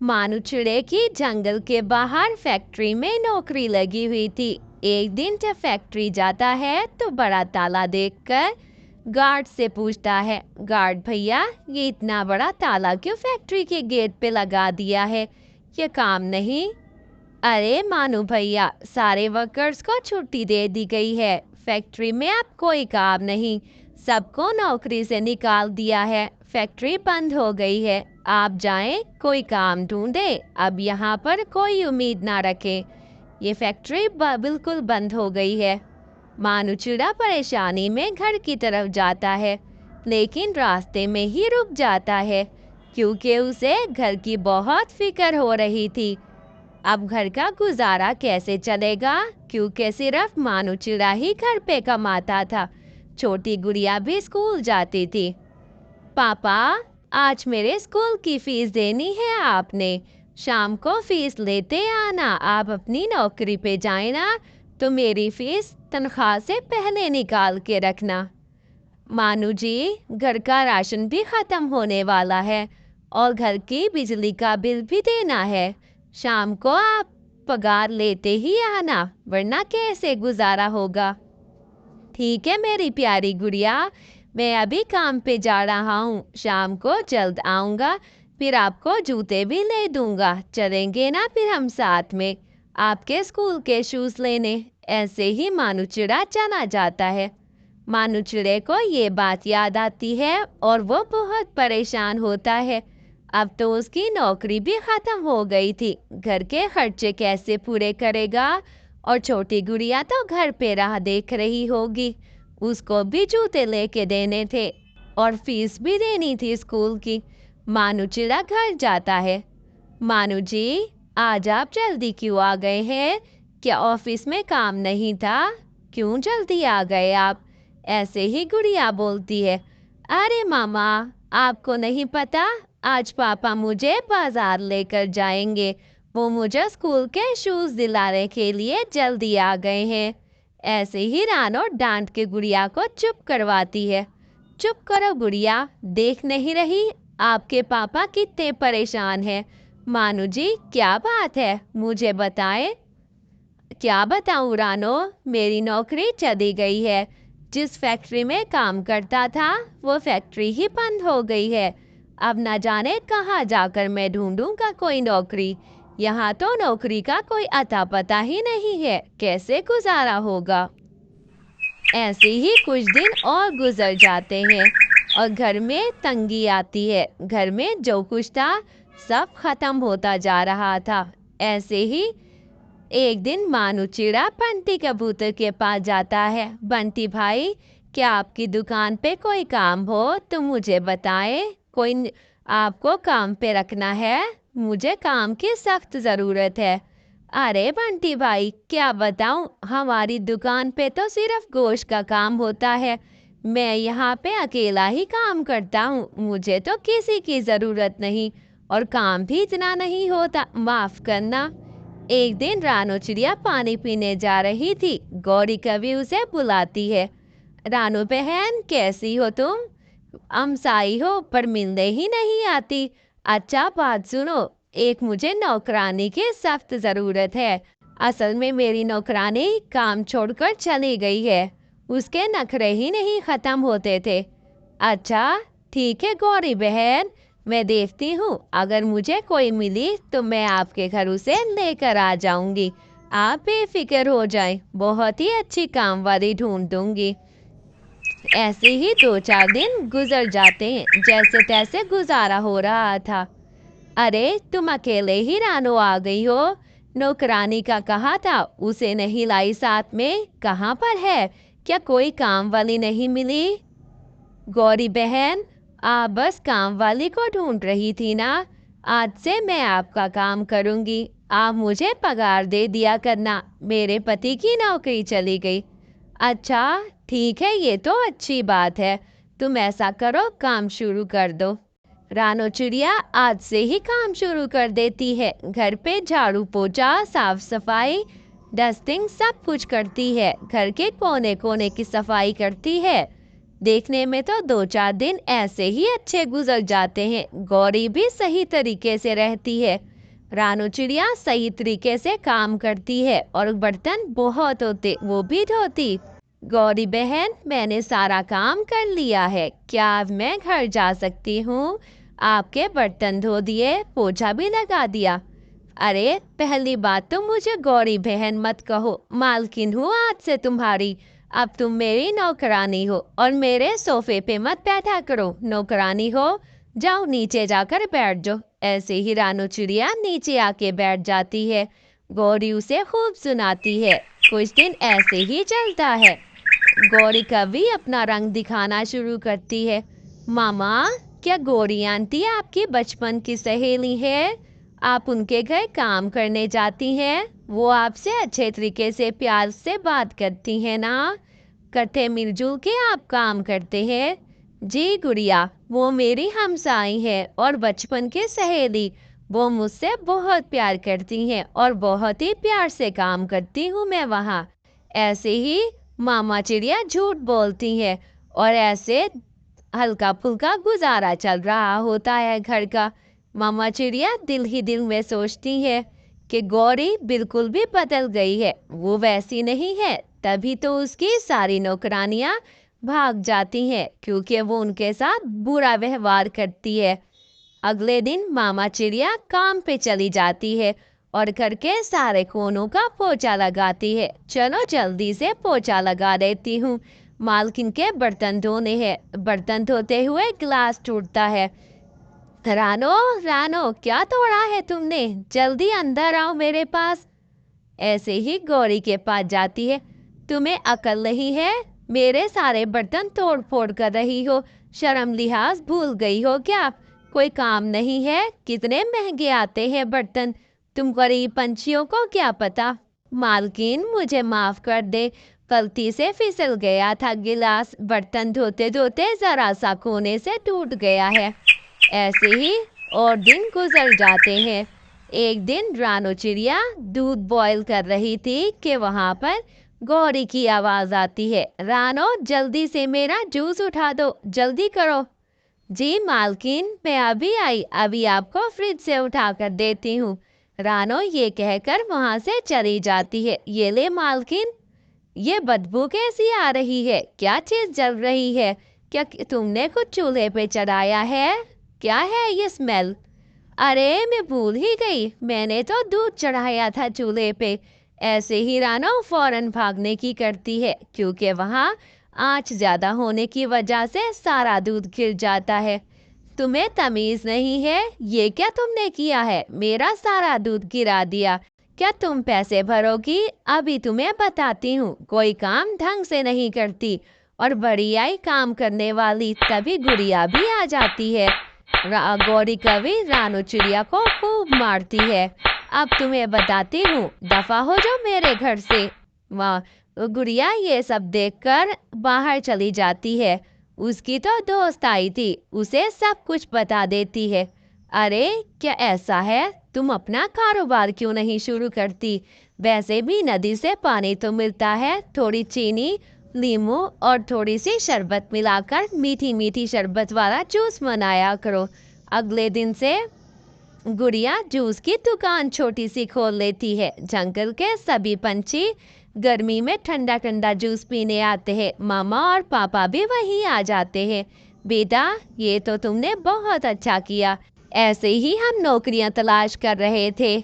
मानू चिड़े की जंगल के बाहर फैक्ट्री में नौकरी लगी हुई थी। एक दिन जब फैक्ट्री जाता है तो बड़ा ताला देखकर गार्ड से पूछता है, गार्ड भैया, ये इतना बड़ा ताला क्यों फैक्ट्री के गेट पे लगा दिया है? ये काम नहीं। अरे मानू भैया, सारे वर्कर्स को छुट्टी दे दी गई है। फैक्ट्री में अब कोई काम नहीं, सबको नौकरी से निकाल दिया है। फैक्ट्री बंद हो गई है, आप जाएं कोई काम ढूंढे। अब यहाँ पर कोई उम्मीद ना रखें, ये फैक्ट्री बिल्कुल बंद हो गई है। मानू चिड़ा परेशानी में घर की तरफ जाता है, लेकिन रास्ते में ही रुक जाता है क्योंकि उसे घर की बहुत फिक्र हो रही थी। अब घर का गुजारा कैसे चलेगा, क्योंकि सिर्फ मानू चिड़ा ही घर पे कमाता था। छोटी गुड़िया भी स्कूल जाती थी। पापा, आज मेरे स्कूल की फीस देनी है आपने। शाम को फीस लेते आना। आप अपनी नौकरी पे जाए ना, तो मेरी फीस तनख्वाह से पहले निकाल के रखना। मानू जी, घर का राशन भी खत्म होने वाला है और घर की बिजली का बिल भी देना है। शाम को आप पगार लेते ही आना, वरना कैसे गुजारा होगा। ठीक है मेरी प्यारी गुड़िया, मैं अभी काम पे जा रहा हूँ, शाम को जल्द आऊँगा, फिर आपको जूते भी ले दूँगा। चलेंगे ना फिर हम साथ में आपके स्कूल के शूज़ लेने। ऐसे ही मानू चिड़ा चला जाता है। मानू चिड़े को ये बात याद आती है और वो बहुत परेशान होता है। अब तो उसकी नौकरी भी खत्म हो गई थी, घर के खर्चे कैसे पूरे करेगा? और छोटी गुड़िया तो घर पे राह देख रही होगी, उसको भी जूते लेके देने थे और फीस भी देनी थी स्कूल की। मानू चिड़ा घर जाता है। मानू जी, आज आप जल्दी क्यों आ गए हैं? क्या ऑफिस में काम नहीं था? क्यों जल्दी आ गए आप? ऐसे ही गुड़िया बोलती है। अरे मामा, आपको नहीं पता, आज पापा मुझे बाजार लेकर जाएंगे। वो मुझे स्कूल के शूज दिलाने के लिए जल्दी आ गए हैं। ऐसे ही रानो डांट के गुड़िया को चुप करवाती है। चुप करो गुड़िया, देख नहीं रही आपके पापा कितने परेशान हैं? मानू जी, क्या बात है, मुझे बताएं। क्या बताऊं रानो, मेरी नौकरी चली गई है। जिस फैक्ट्री में काम करता था वो फैक्ट्री ही बंद हो गई है। अब न जाने कहाँ जाकर मैं ढूंढूंगा कोई नौकरी। यहाँ तो नौकरी का कोई अता पता ही नहीं है, कैसे गुजारा होगा। ऐसे ही कुछ दिन और गुजर जाते हैं और घर में तंगी आती है। घर में जो कुछ था सब खत्म होता जा रहा था। ऐसे ही एक दिन मानू चिड़ा बंटी कबूतर के पास जाता है। बंटी भाई, क्या आपकी दुकान पे कोई काम हो तो मुझे बताएं। आपको काम पे रखना है, मुझे काम की सख्त ज़रूरत है। अरे बंटी भाई, क्या बताऊं, हमारी दुकान पे तो सिर्फ गोश्त का काम होता है। मैं यहाँ पे अकेला ही काम करता हूँ, मुझे तो किसी की ज़रूरत नहीं और काम भी इतना नहीं होता, माफ़ करना। एक दिन रानो चिड़िया पानी पीने जा रही थी। गौरी कवि उसे बुलाती है। रानो बहन, कैसी हो तुम? अमसाई हो पर मिलने ही नहीं आती। अच्छा बात सुनो, एक मुझे नौकरानी की सख्त ज़रूरत है। असल में मेरी नौकरानी काम छोड़कर चली गई है, उसके नखरे ही नहीं ख़त्म होते थे। अच्छा ठीक है गौरी बहन, मैं देखती हूँ, अगर मुझे कोई मिली तो मैं आपके घर उसे लेकर आ जाऊंगी। आप बेफिक्र हो जाएं, बहुत ही अच्छी काम वाली ढूंढ दूंगी। ऐसे ही 2-4 दिन गुजर जाते हैं, जैसे तैसे गुजारा हो रहा था। अरे तुम अकेले ही रानो आ गई हो? नौकरानी का कहा था, उसे नहीं लाई साथ में, कहाँ पर है? क्या कोई काम वाली नहीं मिली? गौरी बहन, आप बस काम वाली को ढूंढ रही थी ना? आज से मैं आपका काम करूंगी, आप मुझे पगार दे दिया करना। मेरे पति की नौकरी चली गई। अच्छा ठीक है, ये तो अच्छी बात है। तुम ऐसा करो, काम शुरू कर दो। रानो चिड़िया आज से ही काम शुरू कर देती है। घर पे झाड़ू पोछा, साफ सफाई, डस्टिंग सब कुछ करती है। घर के कोने कोने की सफाई करती है। देखने में तो 2-4 दिन ऐसे ही अच्छे गुजर जाते हैं। गौरी भी सही तरीके से रहती है। रानू चिड़िया सही तरीके से काम करती है और बर्तन बहुत होते वो भी धोती। गौरी बहन, मैंने सारा काम कर लिया है, क्या अब मैं घर जा सकती हूँ? आपके बर्तन धो दिए, पोछा भी लगा दिया। अरे पहली बात तो मुझे गौरी बहन मत कहो, मालकिन हूँ आज से तुम्हारी। अब तुम मेरी नौकरानी हो और मेरे सोफे पे मत बैठा करो। नौकरानी हो, जाओ नीचे जाकर बैठ जाओ। ऐसे ही रानू चिड़िया नीचे आके बैठ जाती है। गौरी उसे खूब सुनाती है। कुछ दिन ऐसे ही चलता है। गौरी कभी अपना रंग दिखाना शुरू करती है। मामा, क्या गौरी आंटी आपकी बचपन की सहेली है? आप उनके घर काम करने जाती हैं? वो आपसे अच्छे तरीके से प्यार से बात करती हैं ना? कट्ठे मिलजुल के आप काम करते हैं? जी गुड़िया, वो मेरी हमसाई है और बचपन की सहेली। वो मुझसे बहुत प्यार करती हैं और बहुत ही प्यार से काम करती हूँ मैं वहाँ। ऐसे ही मामा चिड़िया झूठ बोलती है और ऐसे हल्का फुल्का गुजारा चल रहा होता है घर का। मामा चिड़िया दिल ही दिल में सोचती है कि गौरी बिल्कुल भी बदल गई है, वो वैसी नहीं है। तभी तो उसकी सारी नौकरानियां भाग जाती हैं क्योंकि वो उनके साथ बुरा व्यवहार करती है। अगले दिन मामा चिड़िया काम पे चली जाती है और घर के सारे कोनों का पोछा लगाती है। चलो जल्दी से पोछा लगा देती हूँ, मालकिन के बर्तन धोने हैं। बर्तन धोते हुए गिलास टूटता है। रानो, रानो, क्या तोड़ा है तुमने? जल्दी अंदर आओ मेरे पास। ऐसे ही गौरी के पास जाती है। तुम्हें अकल नहीं है? मेरे सारे बर्तन तोड़ फोड़ कर रही हो। शर्म लिहाज भूल गई हो क्या? कोई काम नहीं है? कितने महंगे आते हैं बर्तन, तुम गरीब पंछियों को क्या पता। मालकिन, मुझे माफ कर दे, गलती से फिसल गया था गिलास। बर्तन धोते धोते जरा सा कोने से टूट गया है। ऐसे ही और दिन गुजर जाते हैं। एक दिन रानू चिड़िया दूध बॉईल कर रही थी कि वहां पर गौरी की आवाज आती है। रानो, जल्दी से मेरा जूस उठा दो, जल्दी करो। जी मालकिन, मैं अभी आई, अभी आपको फ्रिज से उठा कर देती हूँ। रानो ये कहकर वहां से चली जाती है। ये ले मालकिन, ये बदबू कैसी आ रही है? क्या चीज जल रही है? क्या तुमने कुछ चूल्हे पे चढ़ाया है? क्या है ये स्मेल? अरे मैं भूल ही गई, मैंने तो दूध चढ़ाया था चूल्हे पे। ऐसे ही रानो फौरन भागने की करती है क्योंकि वहां आंच ज्यादा होने की वजह से सारा दूध गिर जाता है। तुम्हें तमीज नहीं है? ये क्या तुमने किया है? मेरा सारा दूध गिरा दिया। क्या तुम पैसे भरोगी? अभी तुम्हें बताती हूँ। कोई काम ढंग से नहीं करती और बड़ी आई काम करने वाली, तभी गुड़िया भी आ जाती है। गौरी कवि रानू चिड़िया को खूब मारती है। अब तुम्हें बताती हूँ, दफा हो जाओ मेरे घर से। वह गुड़िया ये सब देखकर बाहर चली जाती है। उसकी तो दोस्त आई थी, उसे सब कुछ बता देती है। अरे क्या ऐसा है, तुम अपना कारोबार क्यों नहीं शुरू करती? वैसे भी नदी से पानी तो मिलता है, थोड़ी चीनी, नींबू और थोड़ी सी शरबत मिलाकर मीठी मीठी शरबत वाला जूस बनाया करो। अगले दिन से गुड़िया जूस की दुकान छोटी सी खोल लेती है। जंगल के सभी पंछी गर्मी में ठंडा ठंडा जूस पीने आते हैं। मामा और पापा भी वहीं आ जाते हैं। बेटा, ये तो तुमने बहुत अच्छा किया। ऐसे ही हम नौकरियां तलाश कर रहे थे।